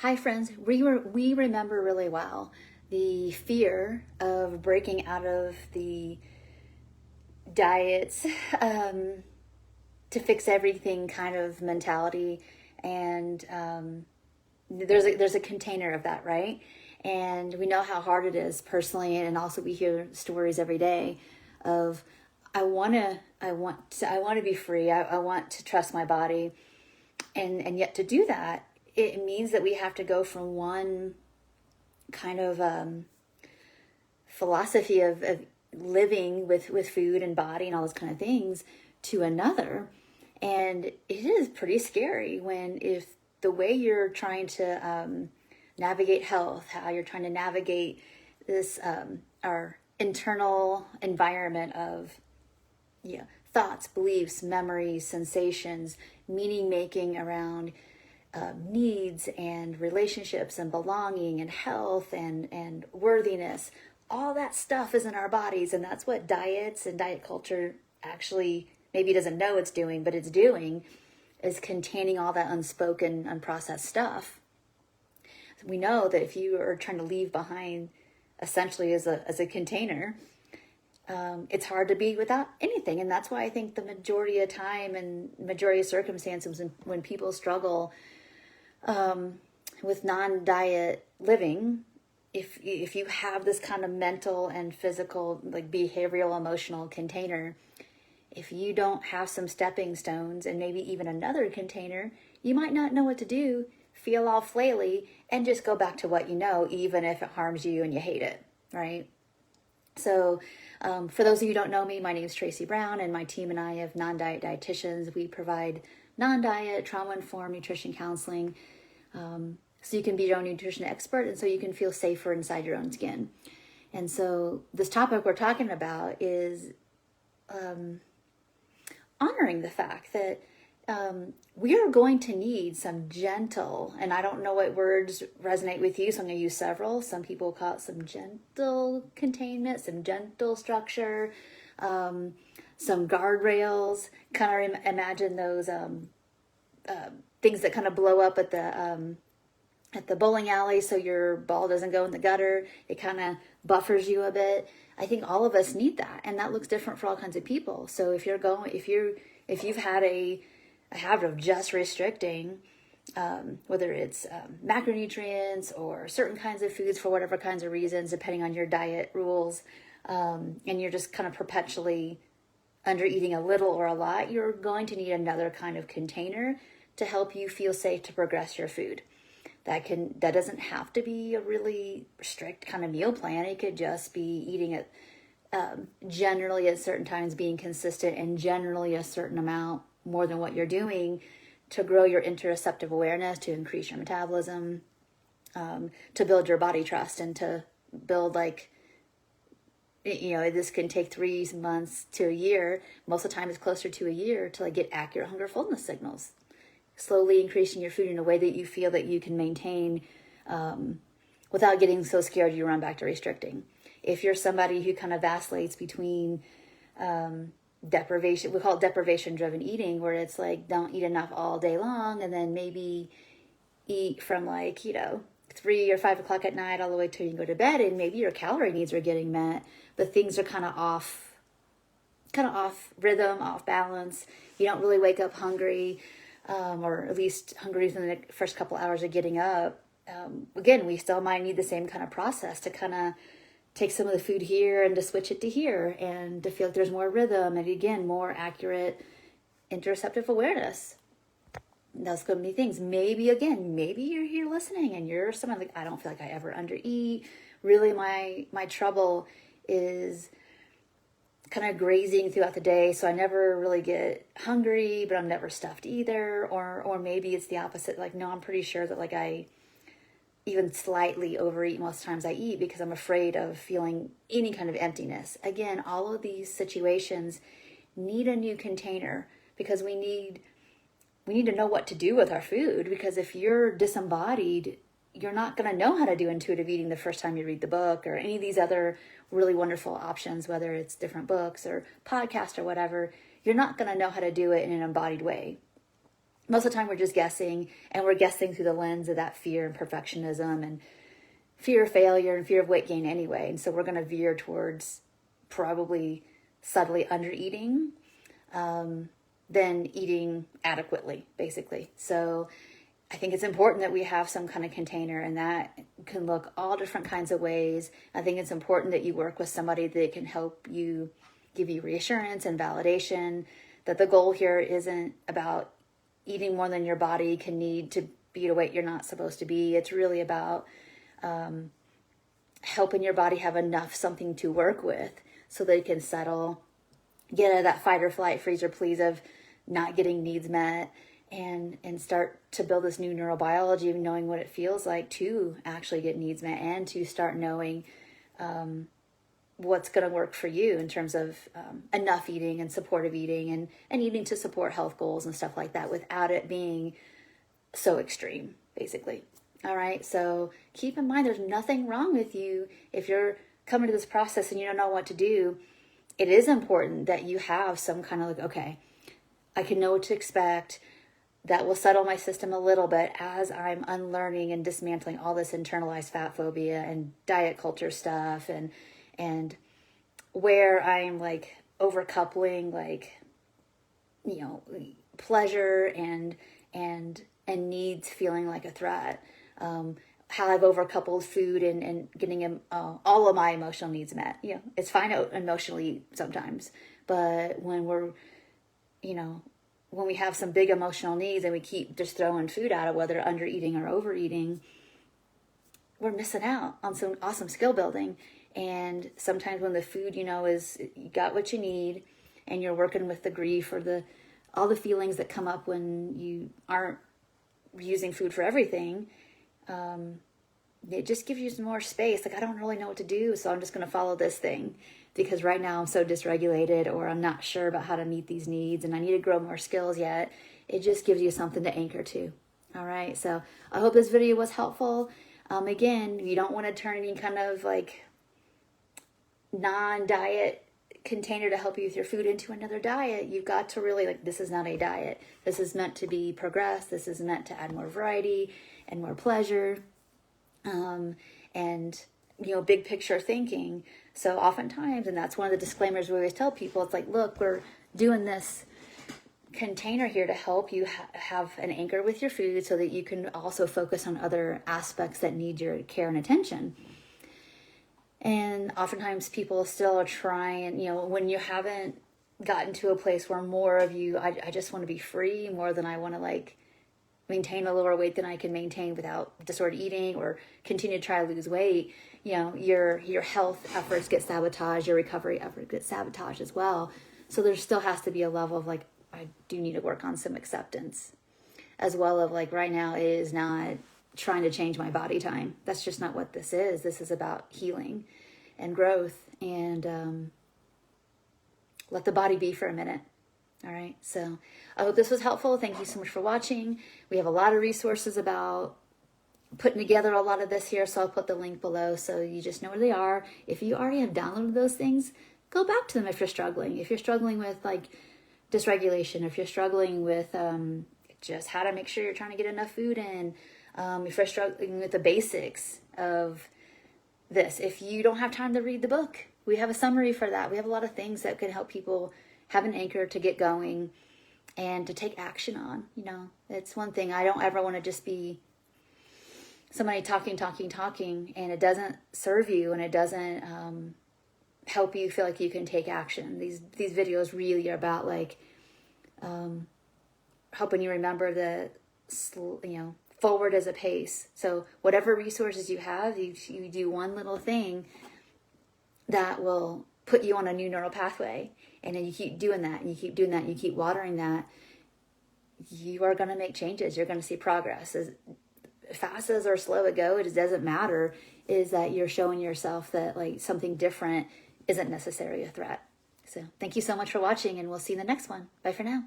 Hi, friends. We remember really well the fear of breaking out of the diets to fix everything kind of mentality, and there's a container of that, right? And we know how hard it is personally, and also we hear stories every day of I want to be free. I want to trust my body, and yet to do that, it means that we have to go from one kind of philosophy of living with food and body and all those kind of things to another. And it is pretty scary when if the way you're trying to navigate health, how you're trying to navigate this our internal environment of thoughts, beliefs, memories, sensations, meaning making around needs and relationships and belonging and health and worthiness. All that stuff is in our bodies, and that's what diets and diet culture actually maybe doesn't know it's doing, but it's doing, is containing all that unspoken, unprocessed stuff. We know that if you are trying to leave behind essentially as a container, it's hard to be without anything. And that's why I think the majority of time and majority of circumstances when people struggle with non-diet living, if you have this kind of mental and physical, like behavioral, emotional container, if you don't have some stepping stones and maybe even another container, you might not know what to do, feel all flaily, and just go back to what you know, even if it harms you and you hate it, right? So for those of you who don't know me, my name is Tracy Brown, and my team and I have non-diet dietitians. We provide non-diet, trauma-informed nutrition counseling, so you can be your own nutrition expert, and so you can feel safer inside your own skin. And so this topic we're talking about is honoring the fact that we are going to need some gentle, and I don't know what words resonate with you, so I'm going to use several. Some people call it some gentle containment, some gentle structure, some guardrails. Kind of imagine those things that kind of blow up at the bowling alley so your ball doesn't go in the gutter. It kind of buffers you a bit. I think all of us need that, and that looks different for all kinds of people. So if you've had a habit of just restricting, whether it's macronutrients or certain kinds of foods for whatever kinds of reasons, depending on your diet rules, and you're just kind of perpetually under eating a little or a lot, you're going to need another kind of container to help you feel safe to progress your food. That doesn't have to be a really strict kind of meal plan. It could just be eating it generally at certain times, being consistent, and generally a certain amount more than what you're doing to grow your interoceptive awareness, to increase your metabolism, to build your body trust, and to build this can take 3 months to a year. Most of the time it's closer to a year to get accurate hunger fullness signals. Slowly increasing your food in a way that you feel that you can maintain without getting so scared you run back to restricting. If you're somebody who kind of vacillates between deprivation, we call it deprivation-driven eating, where it's don't eat enough all day long and then maybe eat from 3 or 5 o'clock at night all the way till you go to bed, and maybe your calorie needs are getting met, but things are kind of off rhythm, off balance. You don't really wake up hungry. Or at least hungry within the first couple hours of getting up. Again, we still might need the same kind of process to kind of take some of the food here and to switch it to here and to feel like there's more rhythm and, again, more accurate interoceptive awareness. Those could be things. Maybe you're here listening and you're someone I don't feel like I ever undereat. Really, my trouble is kind of grazing throughout the day, so I never really get hungry, but I'm never stuffed either. Or maybe it's the opposite. No, I'm pretty sure that I even slightly overeat most times I eat because I'm afraid of feeling any kind of emptiness. Again, all of these situations need a new container because we need to know what to do with our food, because if you're disembodied, you're not going to know how to do intuitive eating the first time you read the book or any of these other really wonderful options, whether it's different books or podcasts or whatever. You're not going to know how to do it in an embodied way. most of the time we're just guessing, and we're guessing through the lens of that fear and perfectionism and fear of failure and fear of weight gain anyway. And so we're going to veer towards probably subtly under eating than eating adequately, basically. So I think it's important that we have some kind of container, and that can look all different kinds of ways. I think it's important that you work with somebody that can help you, give you reassurance and validation that the goal here isn't about eating more than your body can need to be at a weight you're not supposed to be. It's really about helping your body have enough something to work with so they can settle, get out of that fight or flight, freeze or please of not getting needs met, and start to build this new neurobiology of knowing what it feels like to actually get needs met, and to start knowing what's going to work for you in terms of enough eating and supportive eating and eating to support health goals and stuff like that without it being so extreme, basically. All right, so keep in mind there's nothing wrong with you if you're coming to this process and you don't know what to do. It is important that you have some kind of like, okay, I can know what to expect. That will settle my system a little bit as I'm unlearning and dismantling all this internalized fat phobia and diet culture stuff, and where I'm like overcoupling like, you know, pleasure and needs feeling like a threat. How I've overcoupled food and getting all of my emotional needs met. You know, it's fine to emotionally eat sometimes, but when we're, you know, when we have some big emotional needs and we keep just throwing food out of whether under eating or overeating, we're missing out on some awesome skill building. And sometimes when the food, you know, is you got what you need, and you're working with the grief or all the feelings that come up when you aren't using food for everything, it just gives you some more space. Like, I don't really know what to do, so I'm just going to follow this thing because right now I'm so dysregulated, or I'm not sure about how to meet these needs and I need to grow more skills yet. It just gives you something to anchor to. All right, so I hope this video was helpful. Again, you don't want to turn any kind of like non-diet container to help you with your food into another diet. You've got to really, like, this is not a diet. This is meant to be progress. This is meant to add more variety and more pleasure, and, you know, big picture thinking. So oftentimes, and that's one of the disclaimers we always tell people, it's like, look, we're doing this container here to help you have an anchor with your food so that you can also focus on other aspects that need your care and attention. And oftentimes people still are trying, you know, when you haven't gotten to a place where more of you, I just want to be free more than I want to like maintain a lower weight than I can maintain without disordered eating, or continue to try to lose weight, you know, your health efforts get sabotaged, your recovery efforts get sabotaged as well. So there still has to be a level of like, I do need to work on some acceptance, as well of like, right now it is not trying to change my body time. That's just not what this is. This is about healing and growth, and let the body be for a minute. All right, so I hope this was helpful. Thank you so much for watching. We have a lot of resources about putting together a lot of this here, so I'll put the link below so you just know where they are. If you already have downloaded those things, go back to them if you're struggling. If you're struggling with like dysregulation, if you're struggling with just how to make sure you're trying to get enough food in, if you're struggling with the basics of this, if you don't have time to read the book, we have a summary for that. We have a lot of things that can help people have an anchor to get going and to take action on. You know, it's one thing. I don't ever want to just be somebody talking, and it doesn't serve you, and it doesn't help you feel like you can take action. These videos really are about like helping you remember the, you know, forward as a pace. So whatever resources you have, you do one little thing that will put you on a new neural pathway, and then you keep doing that, and you keep doing that, and you keep watering that, you are going to make changes. You're going to see progress. As fast as or slow it go, it doesn't matter, is that you're showing yourself that like something different isn't necessarily a threat. So thank you so much for watching, and we'll see you in the next one. Bye for now.